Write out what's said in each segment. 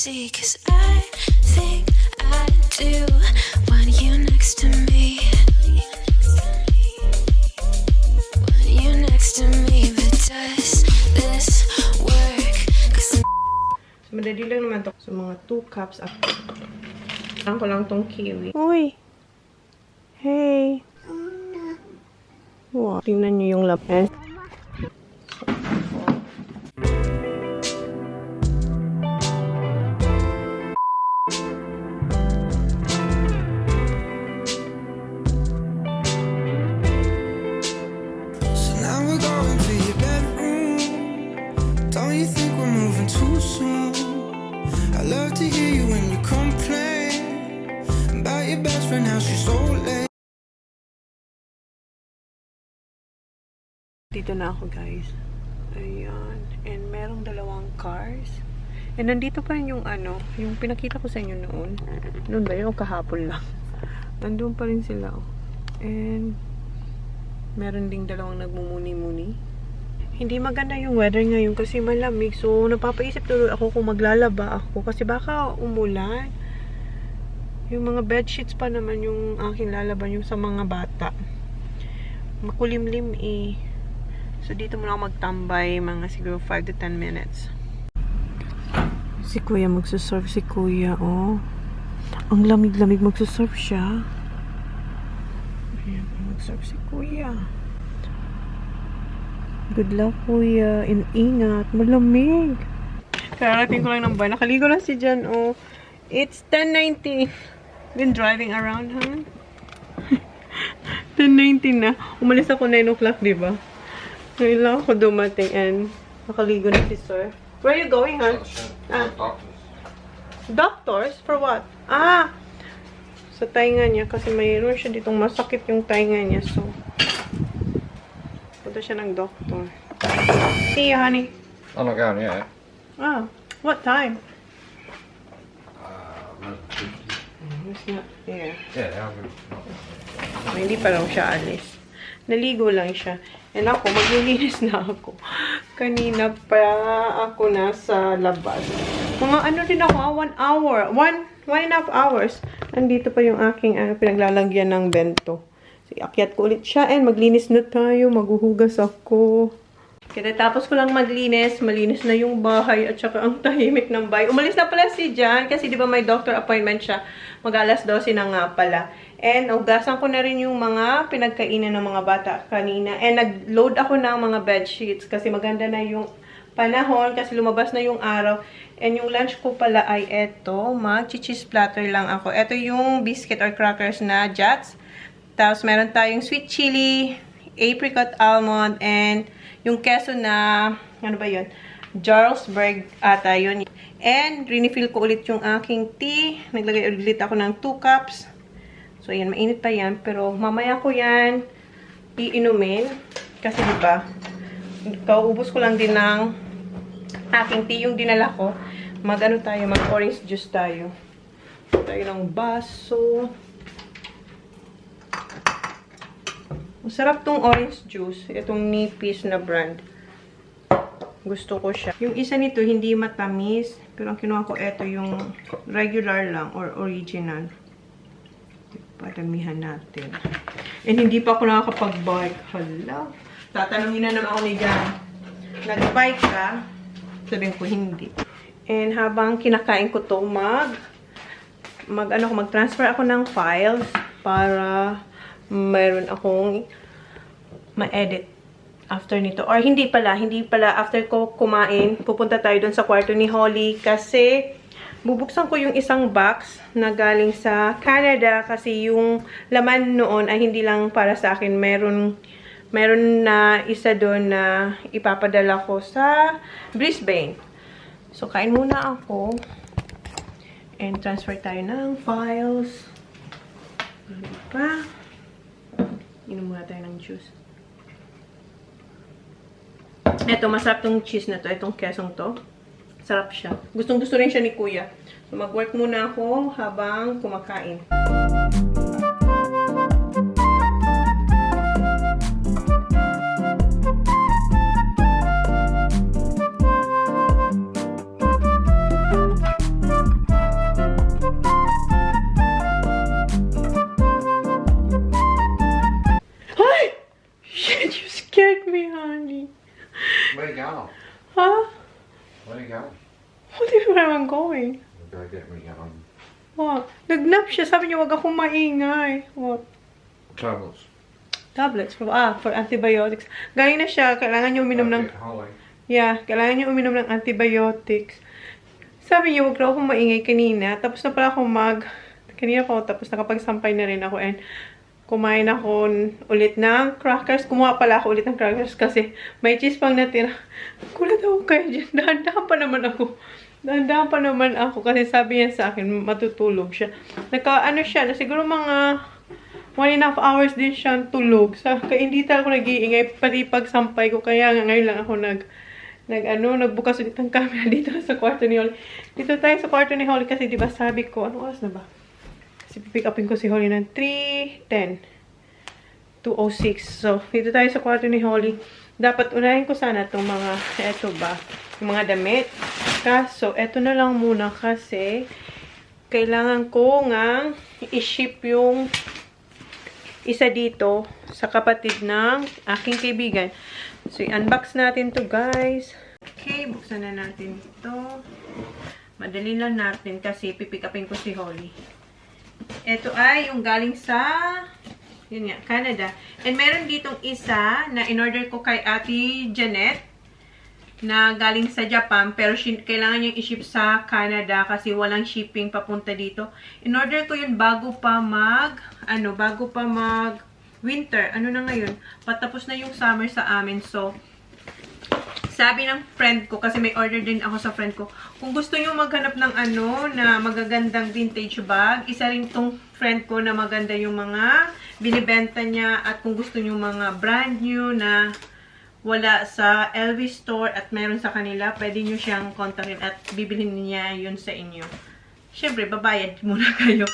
see, 'cause I think I do want you next to me. Want you next to me, but does this work? 'Cause madali lang naman to. So, mga 2 cups. Lang ko lang tong kiwi. Uy! Hey! Wow, tingnan nyo yung laman. Dito na ako, guys. Ayan. And merong 2 cars. And nandito pa rin yung yung pinakita ko sa inyo noon. Noon ba yun? O kahapon lang. Nandun pa rin sila. And meron ding 2 nagmumuni-muni. Hindi maganda yung weather ngayon kasi malamig. So, napapaisip tuloy ako kung maglalaba ako. Kasi baka umulan. Yung mga bedsheets pa naman yung aking lalaban yung sa mga bata. Makulimlim eh. So, dito muna ako magtambay, mga siguro 5 to 10 minutes. Si Kuya magsusurf, si Kuya, oh. Ang lamig-lamig magsusurf siya. Ayan, magsurf si Kuya. Good luck, Kuya. Ingat, malamig. Karating ko lang ng ba. Nakaligo na si Jan, oh. It's 10:19. Been driving around, huh? 10:19 na. Umalis ako 9 o'clock, diba? Ngayon lang ako dumating and nakaligo na si Sir. Where are you going, huh? Doctors. Doctors? For what? Ah! Sa tainga niya kasi mayroon siya ditong masakit yung tainga niya. So, punta siya ng doctor. See you, honey. I'm not going yet. Ah, what time? It's not here. Yeah, Hindi pa raw siya alis. Naligo lang siya. And ako, maglilinis na ako. Kanina pa ako nasa labas. Mga din ako, 1 hour. 1.5 hours. Andito pa yung aking pinaglalagyan ng bento. So, iakyat ko ulit siya and maglinis na tayo. Maghuhugas ako. Kaya tapos ko lang maglinis. Malinis na yung bahay at saka ang tahimik ng bahay. Umalis na pala si Jan kasi di ba may doctor appointment siya. Mag-alas 12 na nga pala. And ugasan ko na rin yung mga pinagkainan ng mga bata kanina. And nag-load ako ng mga bed sheets kasi maganda na yung panahon kasi lumabas na yung araw. And yung lunch ko pala ay eto. Mag-cheese platter lang ako. Eto yung biscuit or crackers na Jats. Tapos meron tayong sweet chili, apricot almond, and yung keso na, ano ba yun? Jarlsberg ata yun. And refill ko ulit yung aking tea. Naglagay ulit ako ng 2 cups. So, ayan, mainit pa yan. Pero, mamaya ko yan iinumin. Kasi, diba, kaubos ko lang din ng aking tea yung dinala ko. Mag-orange juice tayo. Tayo ng baso. Masarap tong orange juice. Itong Nipis na brand. Gusto ko siya. Yung isa nito, hindi matamis. Pero ang kinuha ko, ito yung regular lang or original. Padamihan natin. And hindi pa ako nakakapag-bike. Hala. Tatanungin na naman ako ni Jan. Nag-bike ka? Sabihin ko hindi. And habang kinakain ko to, mag-transfer ako ng files para mayroon akong ma-edit after nito. Or hindi pala after ko kumain, pupunta tayo dun sa kwarto ni Holly kasi bubuksan ko yung isang box na galing sa Canada kasi yung laman noon ay hindi lang para sa akin. Meron na isa doon na ipapadala ko sa Brisbane. So, kain muna ako. And transfer tayo ng files. Ano pa? Inom muna tayo ng juice. Ito, masarap tong cheese na to. Itong kesong to. Sarap siya. Gustong-gusto rin siya ni Kuya. So, mag-work muna ako habang kumakain. Where are you going? What do you mean where I'm going? Go get me What? Nagnap siya. Sabi niya, wag akong maingay. What? tablets. Tablets. For antibiotics. Galing na siya. Kailangan niya uminom ng... Holly. Yeah, kailangan niya uminom ng antibiotics. Sabi niya, wag raw akong maingay kanina. Tapos na pala ako kanina pa ako, tapos nakapagsampay na rin ako. And kumain ako ulit ng crackers. Kumuha pala ako ulit ng crackers kasi may cheese pang natira. Kulat ako kayo dyan. Dahan-dahan pa naman ako. Dahan-dahan pa naman ako kasi sabi niya sa akin, matutulog siya. Siguro mga 1.5 hours din siyang tulog. Kaya hindi talaga ako nag-iingay, pati pagsampay ko. Kaya ngayon lang ako nagbukas ulit ng camera dito sa kwarto ni Holly. Dito tayo sa kwarto ni Holly kasi diba sabi ko, ano oras na ba? Kasi pick upin ko si Holly ng 3:10. 2:06. So, dito tayo sa kwarto ni Holly. Dapat unahin ko sana itong mga, eto ba? Yung mga damit. Kaso, eto na lang muna kasi kailangan ko nga i-ship yung isa dito sa kapatid ng aking kaibigan. So, i-unbox natin to guys. Okay, buksan na natin ito. Madali lang natin kasi pipick upin ko si Holly. Ito ay yung galing sa yun nga, Canada. And meron ditong isa na in-order ko kay Ate Janet na galing sa Japan, pero kailangan niyang i-ship sa Canada kasi walang shipping papunta dito. In-order ko yun bago pa winter. Ano na ngayon? Patapos na yung summer sa amin. So, sabi ng friend ko, kasi may order din ako sa friend ko, kung gusto nyo maghanap ng na magagandang vintage bag, isa rin tong friend ko na maganda yung mga binibenta niya, at kung gusto nyo mga brand new na wala sa LV store at meron sa kanila, pwede nyo siyang kontakin at bibilhin niya yun sa inyo. Siyempre, babayad muna kayo.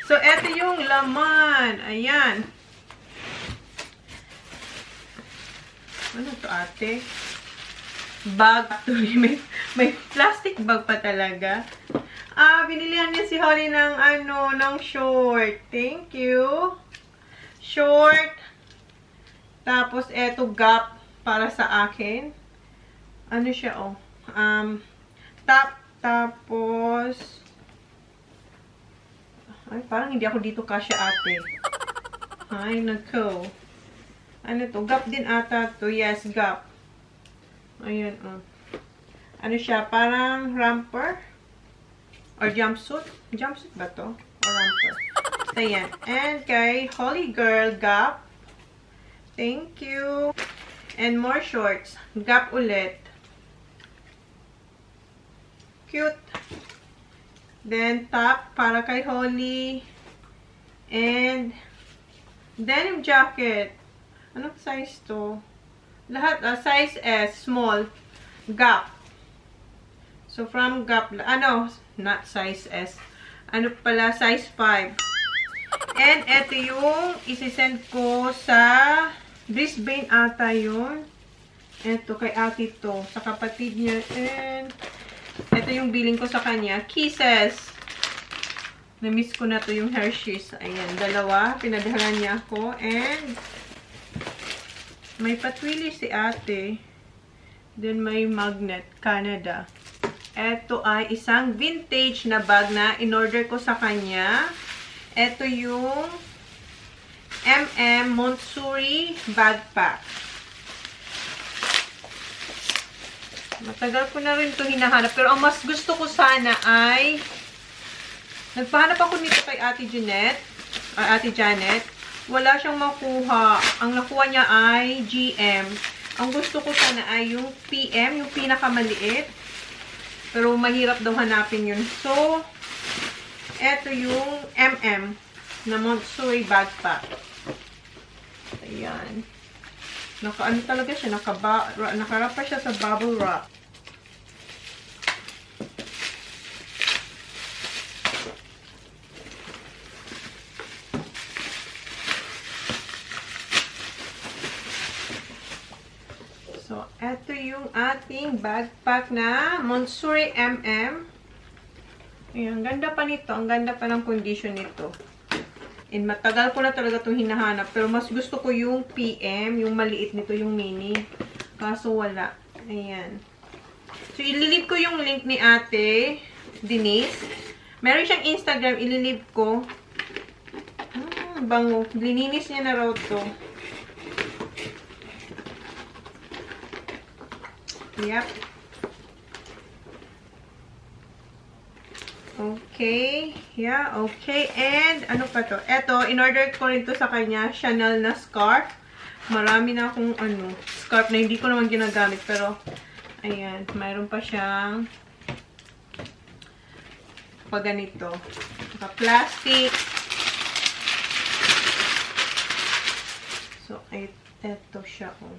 So, eto yung laman. Ayan. Ano to, ate? Bag. Actually, may plastic bag pa talaga. Binilihan niya si Holly ng ng short. Thank you. Short. Tapos, eto, Gap para sa akin. Ano siya, oh? Top. Tapos, ay, parang hindi ako dito kasya, ate. Ay, nako. Ano to? Gap din ata to. Yes, Gap. Ayan, oh. Ano siya? Parang romper? Or jumpsuit? Jumpsuit ba to? Or romper? Ayan. And kay Holly Girl, Gap. Thank you. And more shorts. Gap ulit. Cute. Then, top para kay Holly. And, denim jacket. Anong size to? Lahat, size S, small. Gap. So, from Gap, not size S. Ano pala, size 5. And, eto yung isisend ko sa Brisbane ata yun. Eto, kay ate to. Sa kapatid niya. And, eto yung billing ko sa kanya. Kisses. Na-miss ko na to yung Hershey's. Ayan, dalawa. Pinadhalan niya ako. And, may patwili si ate. Then, may magnet. Canada. Eto ay isang vintage na bag na in-order ko sa kanya. Eto yung Montsuri backpack. Matagal ko na rin ito hinahanap. Pero ang mas gusto ko sana ay nagpahanap ako nito kay Ate Janet. Wala siyang makuha. Ang nakuha niya ay GM. Ang gusto ko sana ay yung PM, yung pinakamaliit. Pero mahirap daw hanapin yun. So, eto yung MM na Montsuri backpack. Ayan. Naka-ano talaga siya, nakarap pa siya sa bubble wrap. So, eto yung ating backpack na Montsuri MM. Ayan, ganda pa nito. Ang ganda pa ng condition nito. And matagal ko na talaga itong hinahanap. Pero mas gusto ko yung PM, yung maliit nito, yung mini. Kaso wala. Ayan. So, ililip ko yung link ni Ate Denise. Meron siyang Instagram, ililip ko. Bango. Lininis niya na raw to. Yep. Okay. Yeah, okay. And, ano pa to? Eto, in-order ko rin to sa kanya, Chanel na scarf. Marami na akong, scarf na hindi ko naman ginagamit. Pero, ayan, mayroon pa siyang pag ganito. Naka-plastic. So, eto siya, oh.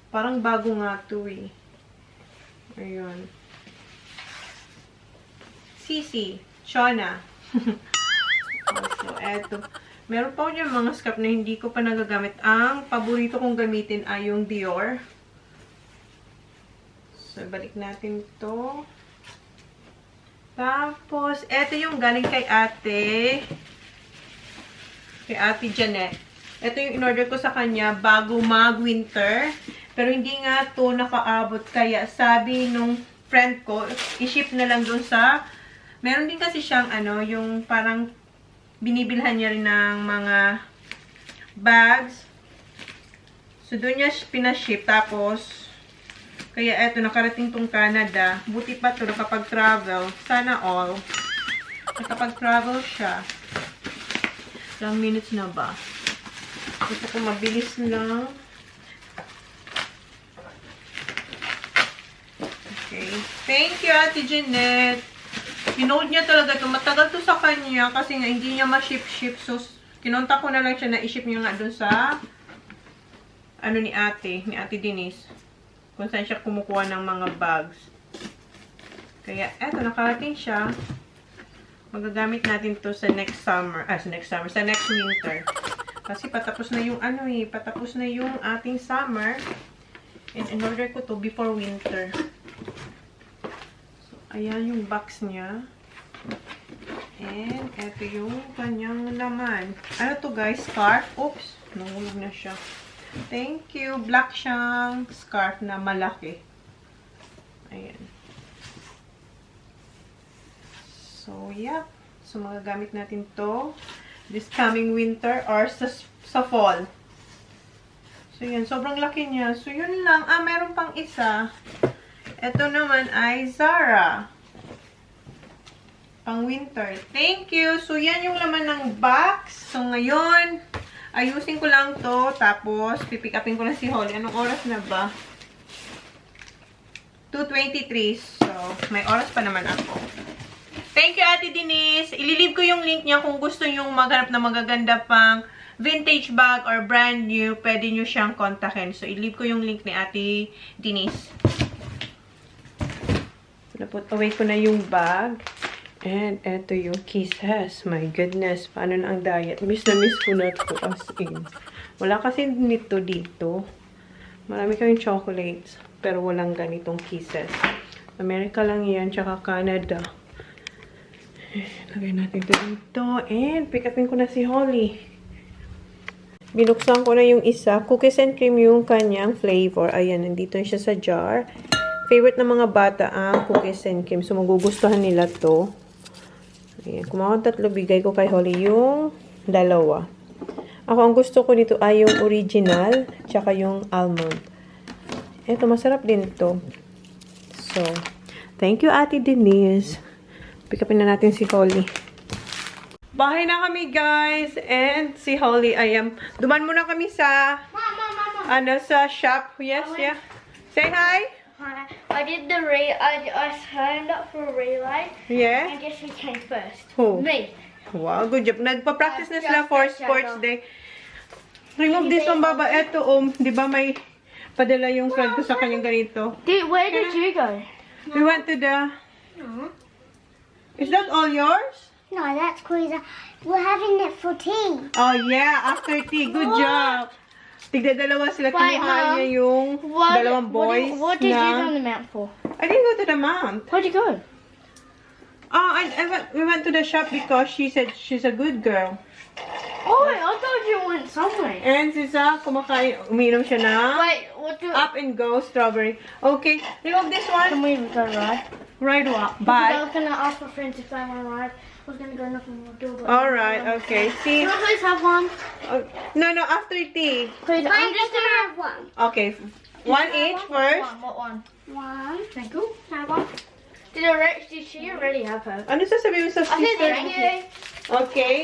Parang bago nga to, eh. Ayun. Chona. So, eto. Meron pa ko yung mga scarf na hindi ko pa nagagamit. Ang paborito kong gamitin ay yung Dior. So, balik natin to. Tapos, eto yung galing kay Ate Janet. Ito yung in-order ko sa kanya bago mag-winter. Pero hindi nga to nakaabot. Kaya sabi nung friend ko, i-ship na lang dun sa... Meron din kasi siyang yung parang binibilhan niya rin ng mga bags. So, doon niya pinaship. Tapos, kaya eto, nakarating tong Canada. Buti pa to, nakapag-travel. Sana all. Nakapag-travel siya. Ilang minutes na ba? Gusto ko mabilis lang. Okay. Thank you, Ate Jeanette. Pinold niya talaga ito. Matagal to sa kanya kasi nga hindi niya ma-ship-ship. So, kinontak ko na lang siya na i-ship niya nga dun sa ni Ate Denise. Kung saan siya kumukuha ng mga bags. Kaya, eto, nakarating siya. Magagamit natin to sa next summer. Sa next winter. Kasi patapos na yung patapos na yung ating summer. And in order ko to before winter. Ayan yung box niya. And, eto yung kanyang laman. Ano to guys? Scarf? Oops! Nahulog na siya. Thank you. Black siyang scarf na malaki. Ayan. So, yeah. So, magagamit natin to this coming winter or sa fall. So, yan. Sobrang laki niya. So, yun lang. Meron pang isa. Ito naman ay Zara. Pang winter. Thank you. So, yan yung laman ng box. So, ngayon, ayusin ko lang to. Tapos, pipick upin ko na si Holly. Anong oras na ba? 2:23. So, may oras pa naman ako. Thank you, Ate Denise. Ililib ko yung link niya kung gusto nyong maghanap na magaganda pang vintage bag or brand new. Pwede nyo siyang kontakin. So, ililib ko yung link ni Ate Denise. Naput away ko na yung bag. And eto yung kisses. My goodness. Paano na ang diet? Miss na miss ko na to as in. Wala kasi nito dito. Marami kayong chocolates. Pero walang ganitong kisses. America lang yan. Tsaka Canada. Lagay natin ito dito. And pick upin ko na si Holly. Binuksan ko na yung isa. Cookies and cream yung kanyang flavor. Ayan. Nandito siya sa jar. Favorite ng mga bata ang cookies and cream. So, magugustuhan nila to. Ayan. Kung ako 3, bigay ko kay Holly yung 2. Ako, ang gusto ko nito ay yung original, tsaka yung almond. Ito, masarap din to. So, thank you, Ate Denise. Pick upin na natin si Holly. Bahay na kami, guys. And si Holly, duman muna kami sa, sa shop. Yes, yeah. Say hi. Hi. I did the I signed up for a relay. Yeah? And guess who came first? Who? Me. Wow, good job. Nagpa-practice na sila for sports day. Remove this one, Baba. Eto, di ba may padala yung friend ko sa kanyang ganito? Where did you go? We went to the... No. Is that all yours? No, that's because we're having it for tea. Oh, yeah. After tea. Good job. Tigda-dalawa sila. Wait, Kinuha niya yung dalawang boys. What did you go on the mount for? I didn't go to the mount. Where'd you go? Oh, we went to the shop because she said she's a good girl. Oh, wait, I thought you went somewhere. And si Zach, kumakain, uminom siya na Wait, what do Up and Go strawberry. Okay, remove this Can one. we go ride? Ride what? Because I Bye. was gonna ask my friends if they want to ride. I was gonna go nothing more do. Alright, okay. See? Can I please have one? No, after tea. Please, I'm just gonna have one. Okay, one each first. What one? One. Thank you. Have one. Did she already have her? Ano sasabihin mo sa Okay, sister? thank you. Okay.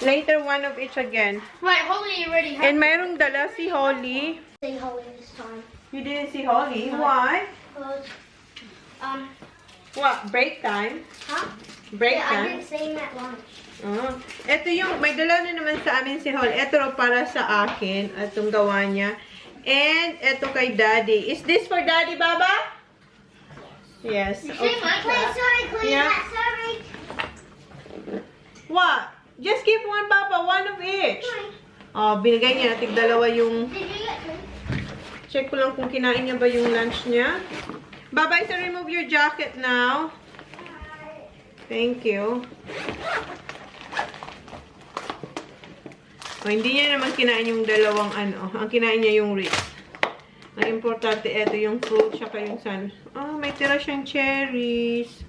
Later, one of each again. Wait, Holly already had. And mayroong dala si Holly. See Holly this time. You didn't see Holly? Why? Because, What? Break time? huh? Break Yeah, I time? didn't see him at lunch. Ito yung, may dala na naman sa amin si Holly. Ito raw para sa akin. Itong gawa niya. And ito kay Daddy. Is this for Daddy, Baba? Yes. Okay. Sorry, clean Yeah. that. Sorry. What? Just give one, Papa. One of each. Oh, binigay niya. Tig-dalawa yung... Did you get me? Check ko lang kung kinain niya ba yung lunch niya. Baba, so remove your jacket now. Thank you. Oh, hindi niya naman kinain yung dalawang ano. Ang kinain niya yung Ritz. Ang importante, ito yung fruit, tsaka yung sandwich. Oh, may tira siyang cherries.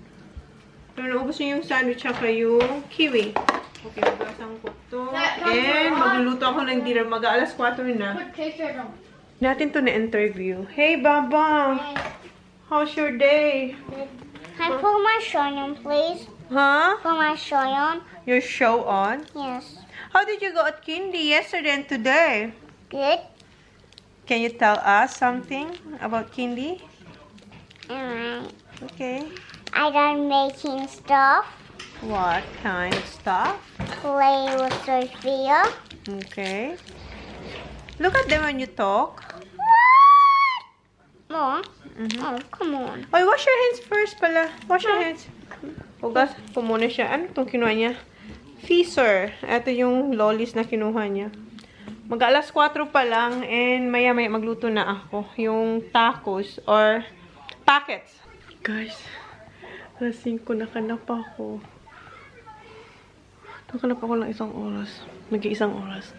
Pero naubos niya yung sandwich, tsaka yung kiwi. Okay, magasan ko to. And magluluto ako ng dinner. Mag-aalas 4 na. Put t-shirt on. Natin to na-interview. Hey, Baba! How's your day? Can I put my shirt on, please? Huh? Put my shirt on? Your show on? Yes. How did you go at Kindy yesterday and today? Good. Can you tell us something about Kindy? Alright. Okay. I done making stuff. What kind of stuff? Play with Sophia. Okay. Look at them when you talk. Mom? Oh, come on. Oh, wash your hands first pala. Wash your hands. Hugas ko muna siya. Ano itong kinuha niya? Feaser. Ito yung lollies na kinuha niya. Mag-alas 4 pa lang and maya-maya magluto na ako. Yung tacos or packets. Guys, alas 5 nakanap ako. Nakanap ako lang isang oras. Mag-iisang oras.